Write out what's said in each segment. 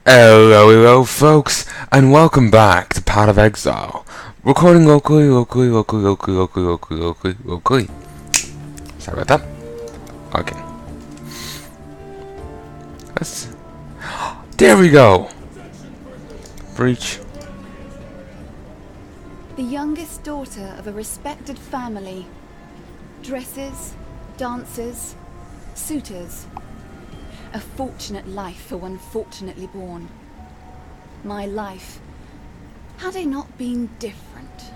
Hello folks, and welcome back to Path of Exile. Recording locally. Sorry about that. Okay. Let's... There we go! Breach. The youngest daughter of a respected family. Dresses, dances, suitors. A fortunate life for one fortunately born. My life. Had I not been different?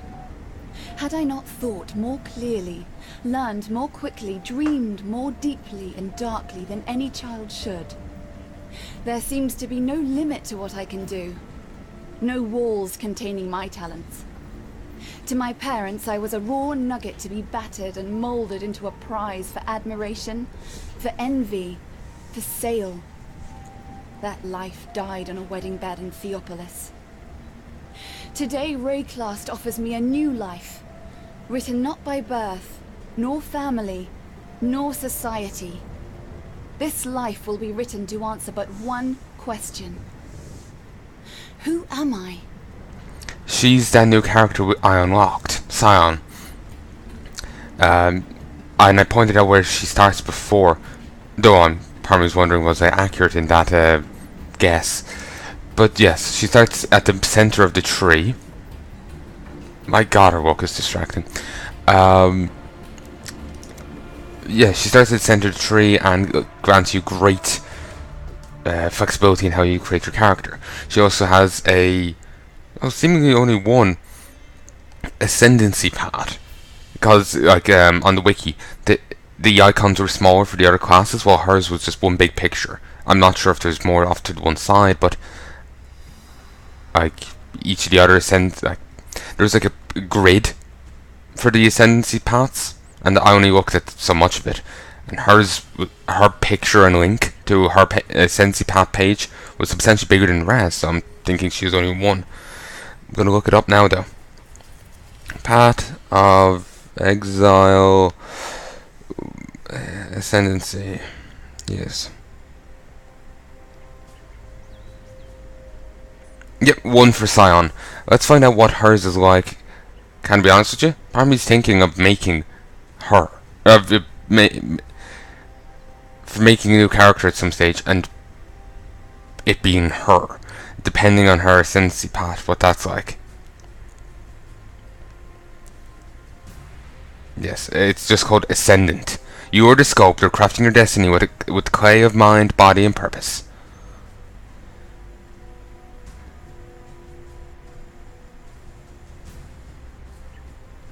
Had I not thought more clearly, learned more quickly, dreamed more deeply and darkly than any child should? There seems to be no limit to what I can do. No walls containing my talents. To my parents, I was a raw nugget to be battered and molded into a prize for admiration, for envy, for sale. That life died on a wedding bed in Theopolis. Today, Rayclast offers me a new life, written not by birth, nor family, nor society. This life will be written to answer but one question. Who am I? She's that new character I unlocked, Scion. And I pointed out where she starts before, though I'm probably wondering was I accurate in that guess. But yes, she starts at the center of the tree. My god, her walk is distracting. Yeah, she starts at the center of the tree and grants you great flexibility in how you create your character. She also has seemingly only one ascendancy path, because like on the wiki the icons were smaller for the other classes, while hers was just one big picture. I'm not sure if there's more off to one side, but like each of the other there's like a grid for the ascendancy paths, and I only looked at so much of it. And her picture and link to her ascendancy path page was substantially bigger than the rest, so I'm thinking she was only one. I'm gonna look it up now though. Path of Exile Ascendancy. Yes. Yep, one for Scion. Let's find out what hers is like. Can I be honest with you? Part of me's thinking of making her. For making a new character at some stage and it being her. Depending on her ascendancy path, what that's like. Yes, it's just called Ascendant. You are the sculptor crafting your destiny with clay of mind, body, and purpose.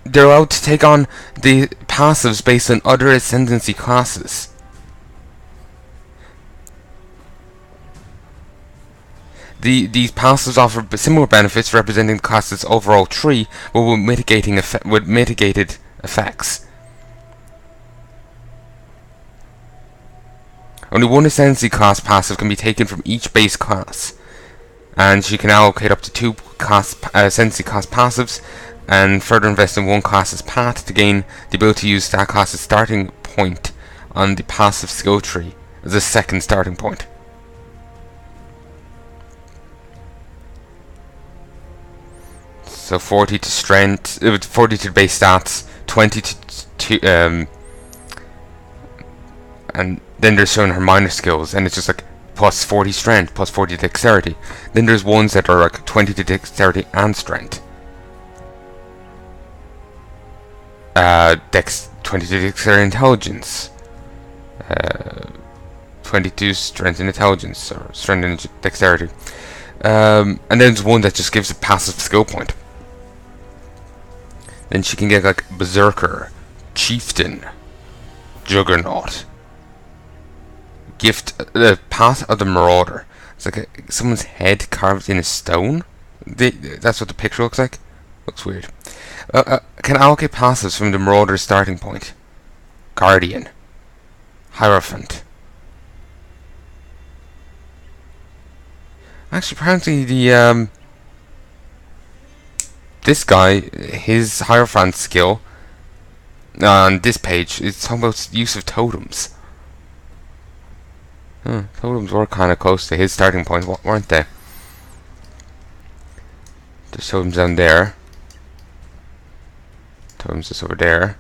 They're allowed to take on the passives based on other ascendancy classes. These passives offer similar benefits representing the class's overall tree, but with mitigated effects. Only one ascendancy class passive can be taken from each base class, and she can allocate up to two ascendancy class passives, and further invest in one class's path to gain the ability to use that class's starting point on the passive skill tree as a second starting point. So 40 to strength, 40 to base stats, 20 to and then there's showing her minor skills, and it's just like plus 40 strength, plus 40 dexterity. Then there's ones that are like 20 to dexterity and strength. 20 to dexterity and intelligence. 22 strength and intelligence, or strength and dexterity. And then there's one that just gives a passive skill point. Then she can get like Berserker, Chieftain, Juggernaut, Gift, the Path of the Marauder. It's like someone's head carved in a stone. That's what the picture looks like. Looks weird. Can allocate passives from the Marauder's starting point. Guardian, Hierophant. Actually, apparently the this guy, his Hierophant skill on this page is talking about use of totems. Totems were kind of close to his starting point, weren't they? There's totems down there. Totems just over there.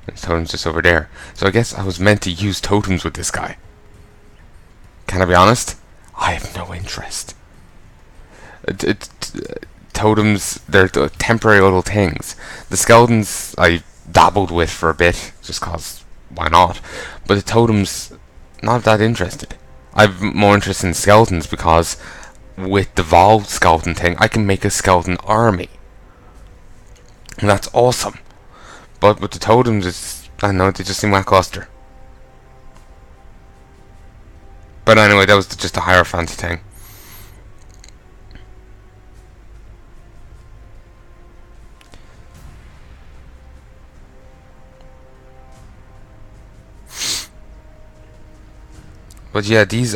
There's totems just over there. So I guess I was meant to use totems with this guy. Can I be honest? I have no interest. Totems, they're temporary little things. The skeletons I dabbled with for a bit, just cause why not? But the totems, not that interested. I'm more interested in skeletons because with the evolved skeleton thing, I can make a skeleton army. And that's awesome. But with the totems, it's, I don't know, they just seem lackluster. But anyway, that was just a Hierophant thing. But yeah, this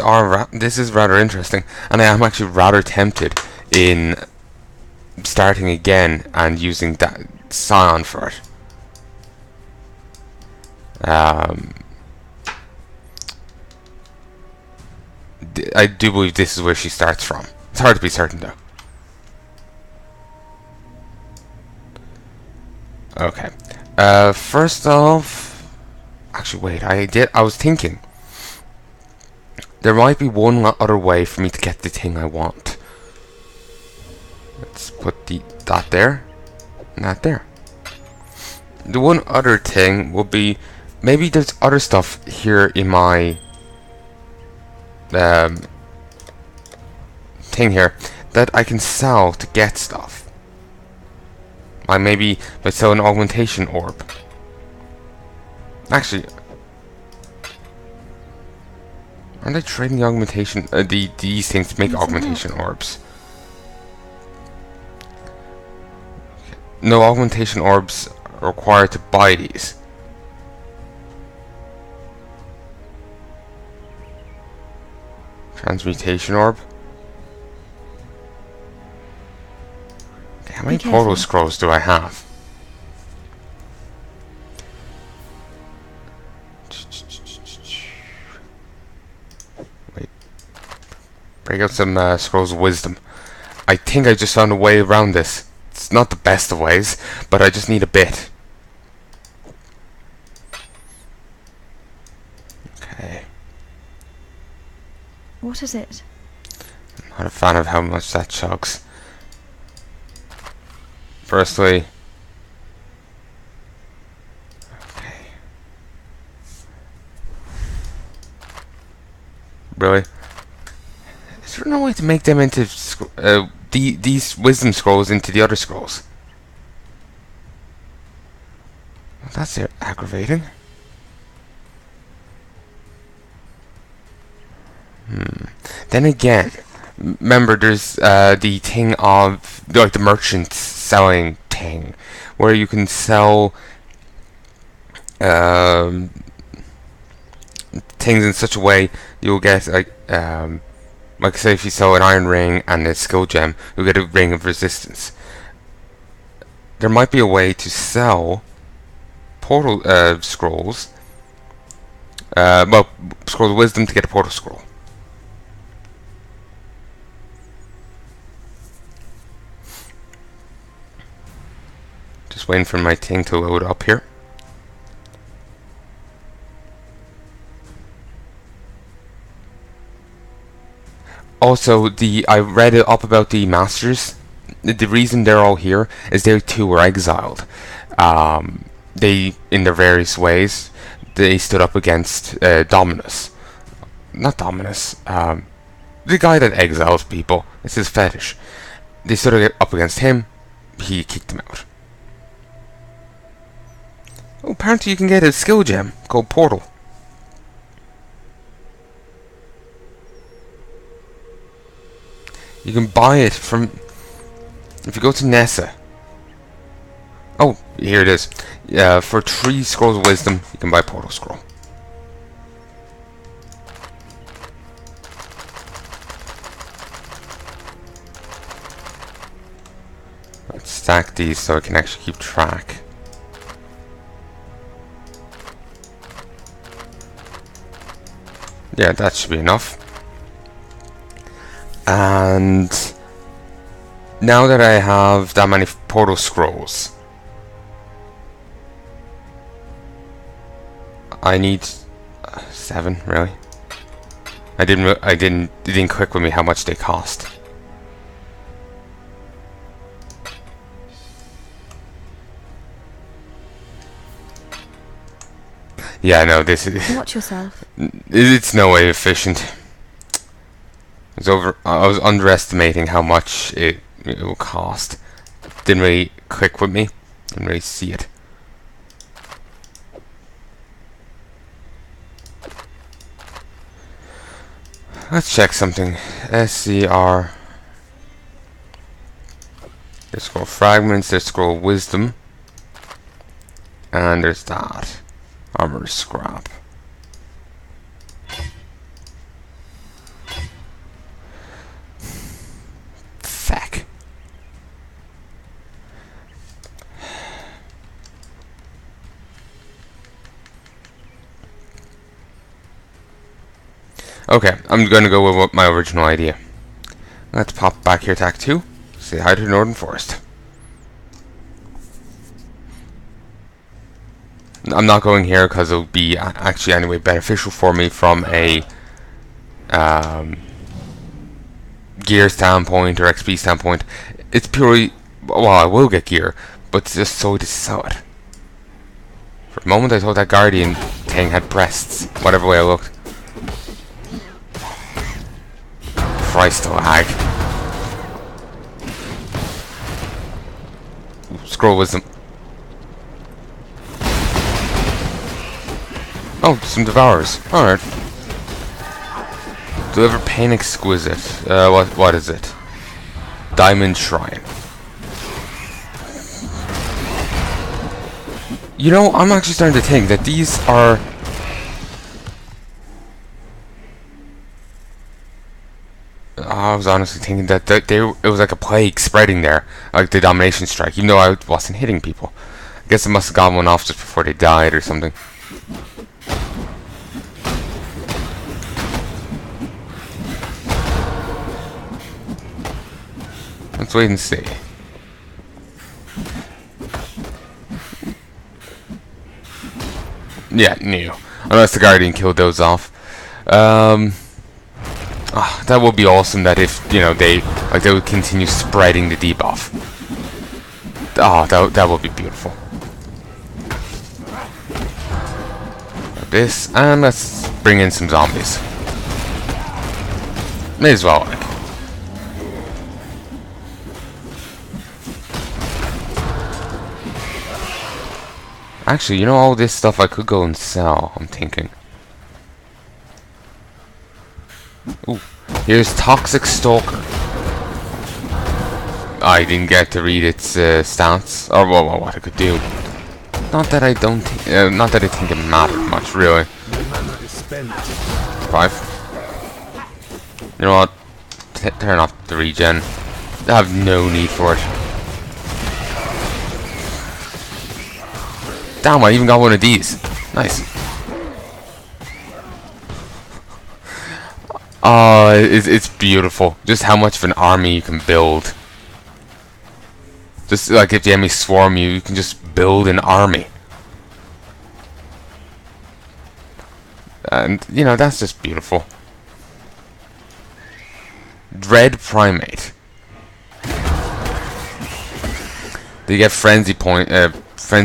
is rather interesting, and I am actually rather tempted in starting again and using that Scion for it. I do believe this is where she starts from. It's hard to be certain though. Okay. First off, actually wait, I was thinking there might be one other way for me to get the thing I want. Let's put that there and that there. The one other thing would be maybe there's other stuff here in my thing here that I can sell to get stuff. Like maybe let's sell an augmentation orb. Actually, aren't I trading the augmentation these things to make augmentation orbs? No, augmentation orbs are required to buy these. Transmutation orb. Okay, how many portal scrolls do I have? Wait. Break out some scrolls of wisdom. I think I just found a way around this. It's not the best of ways, but I just need a bit. Okay. What is it? I'm not a fan of how much that chugs. Firstly... Okay. Really? Is there no way to make them into... these wisdom scrolls into the other scrolls? Well, that's aggravating. Then again, remember there's the thing of like the merchant selling thing, where you can sell things in such a way you'll get like say if you sell an iron ring and a skill gem, you'll get a ring of resistance. There might be a way to sell portal scrolls. Well, scroll of wisdom to get a portal scroll. Just waiting for my thing to load up here. Also, I read up about the masters. The reason they're all here is they too were exiled. They, in their various ways, they stood up against Dominus. Not Dominus. The guy that exiles people. It's his fetish. They stood up against him. He kicked them out. Oh, apparently you can get a skill gem called Portal. You can buy it from... If you go to Nessa... Oh, here it is. For 3 scrolls of wisdom, you can buy Portal Scroll. Let's stack these so I can actually keep track. Yeah, that should be enough. And now that I have that many portal scrolls, I need 7, really. It didn't click with me how much they cost. Yeah, no, this is. Watch yourself. It's no way efficient. I was underestimating how much it will cost. Didn't really click with me. Didn't really see it. Let's check something. SCR. There's scroll fragments. There's scroll wisdom. And there's that. Armor scrap. Feck. Okay, I'm going to go with my original idea. Let's pop back here to Act 2. Say hi to Northern Forest. I'm not going here because it'll be actually anyway beneficial for me from a gear standpoint or XP standpoint. It's purely, well, I will get gear, but it's just so to sell it. For a moment I thought that Guardian thing had breasts, whatever way I looked. Christ, the lag. Scroll wisdom. Oh, some devourers. Alright. Deliver pain exquisite. What is it? Diamond Shrine. You know, I'm actually starting to think that these are... I was honestly thinking that it was like a plague spreading there, like the domination strike, even though I wasn't hitting people. I guess I must have gotten one off just before they died or something. Let's wait and see. Yeah, new. Unless the Guardian killed those off. That would be awesome. That if they would continue spreading the debuff. That would be beautiful. This, and let's bring in some zombies. May as well. Actually, all this stuff I could go and sell, I'm thinking. Ooh, here's Toxic Stalker. I didn't get to read its stats, or what it could do. Not that I think it mattered much, really. 5. You know what? Turn off the regen. I have no need for it. Damn, I even got one of these. Nice. It's beautiful. Just how much of an army you can build. Just like if the enemy swarm you, you can just build an army. And, that's just beautiful. Dread Primate. They get frenzy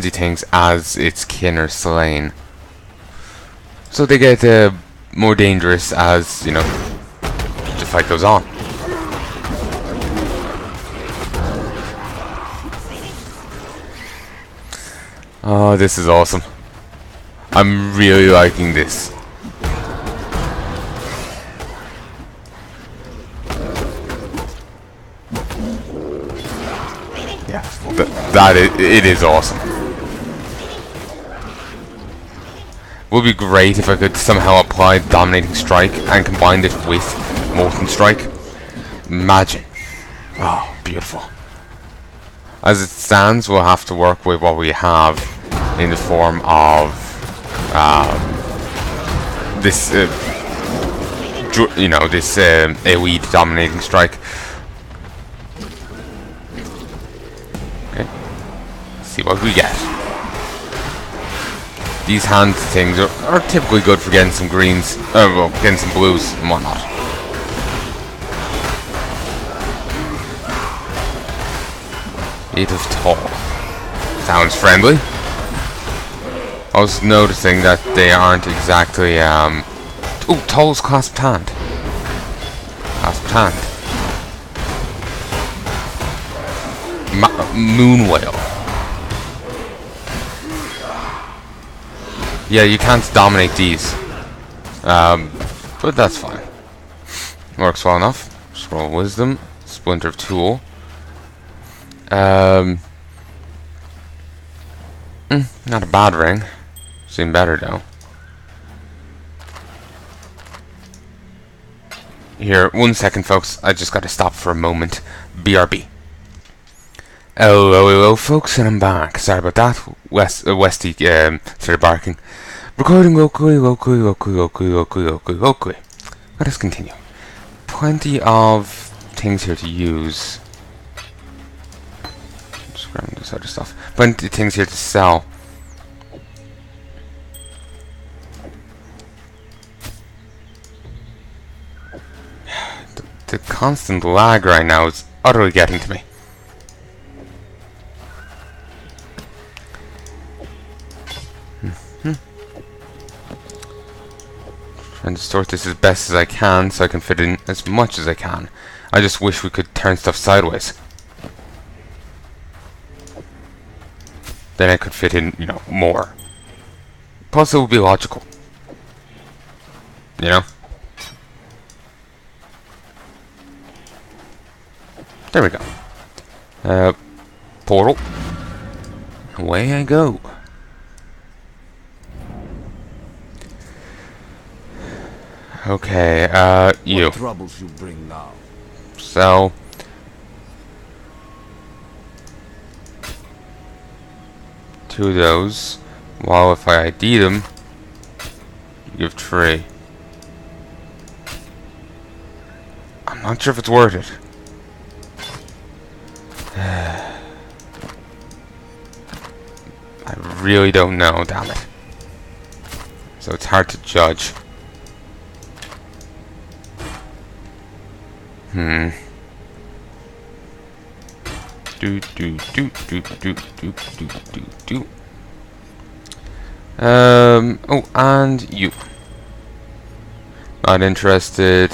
things as its kin are slain. So they get more dangerous as, the fight goes on. Oh, this is awesome. I'm really liking this. Yeah, it is awesome. Would be great if I could somehow apply Dominating Strike and combine it with Molten Strike. Imagine. Oh, beautiful. As it stands, we'll have to work with what we have in the form of this you know, this AoE dominating strike. Okay, let's see what we get. These hand things are typically good for getting some greens, well, getting some blues and whatnot. 8 of tall. Sounds friendly. I was noticing that they aren't exactly, ooh, Toll's clasped hand. Clasped hand. Moon whale. Yeah, you can't dominate these. But that's fine. Works well enough. Scroll of Wisdom. Splinter of Tool. Not a bad ring. Seen better though. Here, 1 second folks, I just gotta stop for a moment. BRB. Hello folks, and I'm back. Sorry about that. Westy started barking. Recording locally. Let us continue. Plenty of things here to use. Just grabbing this other stuff. Plenty of things here to sell. The constant lag right now is utterly getting to me. Trying to sort this as best as I can so I can fit in as much as I can. I just wish we could turn stuff sideways. Then I could fit in, you know, more. Plus it would be logical. You know? There we go. Portal. Away I go. Okay, you. What troubles you bring now? So, two of those. While if I ID them, you give 3. I'm not sure if it's worth it. I really don't know, damn it. So it's hard to judge. Oh, and you. Not interested.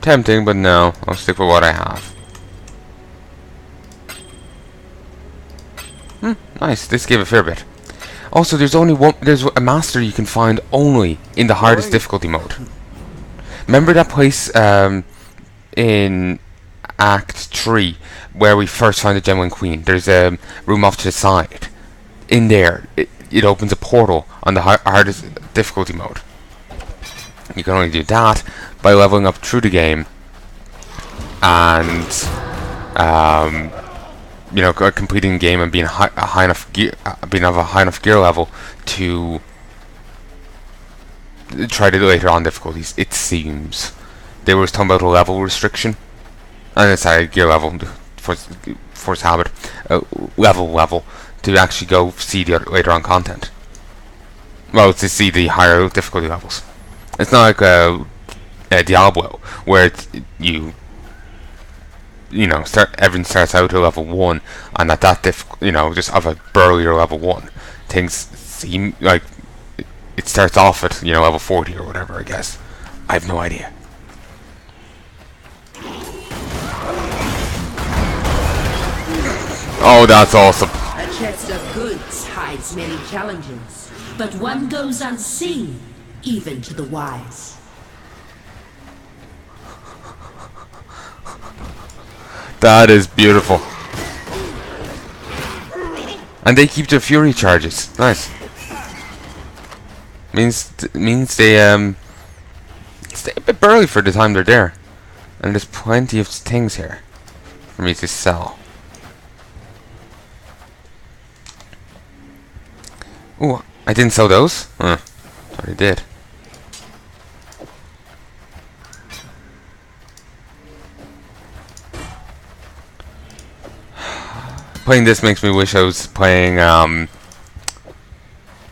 Tempting, but no. I'll stick with what I have. Nice. This gave a fair bit. Also, there's only one. There's a master you can find only in the hardest difficulty mode. Remember that place in Act 3 where we first find the Genuine Queen? There's a room off to the side. In there, it opens a portal on the hardest difficulty mode. You can only do that by leveling up through the game and you know, completing the game and being of a high enough gear level to try to do later on difficulties. It seems they were talking about a level restriction, and it's a gear level force habit level to actually go see the later on content. Well, to see the higher difficulty levels. It's not like Diablo where you know, everything starts out at level 1, and at that you know, just of a burlier level 1, things seem like it starts off at, you know, level 40 or whatever, I guess. I have no idea. Oh, that's awesome. A chest of goods hides many challenges, but one goes unseen, even to the wise. That is beautiful. And they keep their fury charges. Nice. Means they stay a bit burly for the time they're there. And there's plenty of things here for me to sell. Ooh, I didn't sell those? Huh. Thought I did. playing this makes me wish I was playing